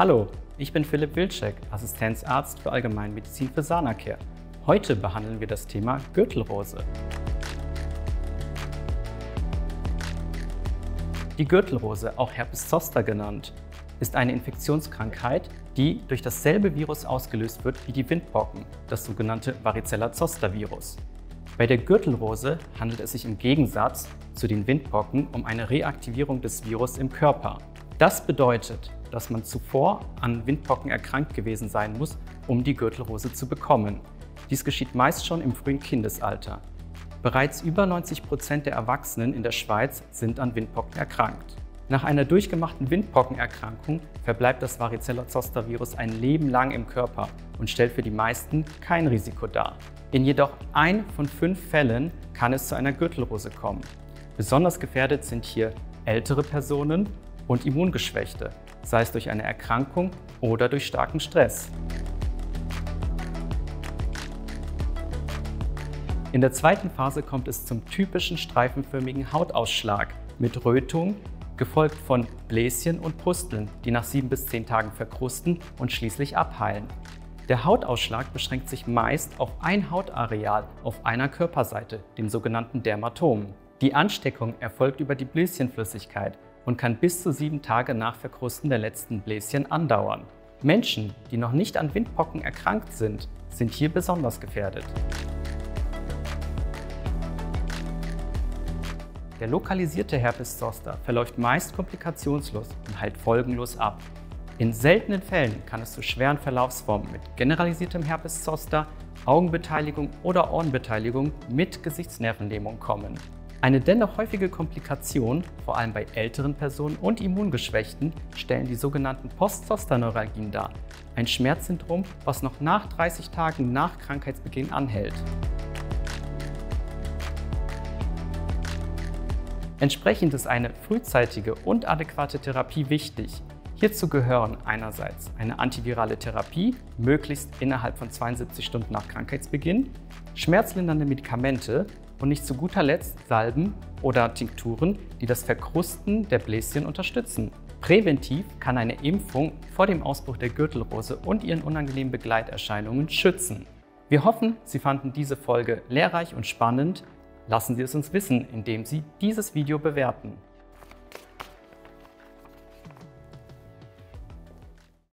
Hallo, ich bin Philipp Wilczek, Assistenzarzt für Allgemeinmedizin für Sana-Care. Heute behandeln wir das Thema Gürtelrose. Die Gürtelrose, auch Herpes zoster genannt, ist eine Infektionskrankheit, die durch dasselbe Virus ausgelöst wird wie die Windpocken, das sogenannte Varicella-Zoster-Virus. Bei der Gürtelrose handelt es sich im Gegensatz zu den Windpocken um eine Reaktivierung des Virus im Körper. Das bedeutet, dass man zuvor an Windpocken erkrankt gewesen sein muss, um die Gürtelrose zu bekommen. Dies geschieht meist schon im frühen Kindesalter. Bereits über 90% der Erwachsenen in der Schweiz sind an Windpocken erkrankt. Nach einer durchgemachten Windpockenerkrankung verbleibt das Varicella-Zoster-Virus ein Leben lang im Körper und stellt für die meisten kein Risiko dar. In jedoch 1 von 5 Fällen kann es zu einer Gürtelrose kommen. Besonders gefährdet sind hier ältere Personen und Immungeschwächte, sei es durch eine Erkrankung oder durch starken Stress. In der zweiten Phase kommt es zum typischen streifenförmigen Hautausschlag mit Rötung, gefolgt von Bläschen und Pusteln, die nach 7 bis 10 Tagen verkrusten und schließlich abheilen. Der Hautausschlag beschränkt sich meist auf ein Hautareal auf einer Körperseite, dem sogenannten Dermatom. Die Ansteckung erfolgt über die Bläschenflüssigkeit und kann bis zu 7 Tage nach Verkrusten der letzten Bläschen andauern. Menschen, die noch nicht an Windpocken erkrankt sind hier besonders gefährdet. Der lokalisierte Herpes zoster verläuft meist komplikationslos und heilt folgenlos ab. In seltenen Fällen kann es zu schweren Verlaufsformen mit generalisiertem Herpes zoster, Augenbeteiligung oder Ohrenbeteiligung mit Gesichtsnervenlähmung kommen. Eine dennoch häufige Komplikation, vor allem bei älteren Personen und Immungeschwächten, stellen die sogenannten Post-Zoster-Neuralgien dar, ein Schmerzsyndrom, was noch nach 30 Tagen nach Krankheitsbeginn anhält. Entsprechend ist eine frühzeitige und adäquate Therapie wichtig. Hierzu gehören einerseits eine antivirale Therapie, möglichst innerhalb von 72 Stunden nach Krankheitsbeginn, schmerzlindernde Medikamente und nicht zu guter Letzt Salben oder Tinkturen, die das Verkrusten der Bläschen unterstützen. Präventiv kann eine Impfung vor dem Ausbruch der Gürtelrose und ihren unangenehmen Begleiterscheinungen schützen. Wir hoffen, Sie fanden diese Folge lehrreich und spannend. Lassen Sie es uns wissen, indem Sie dieses Video bewerten.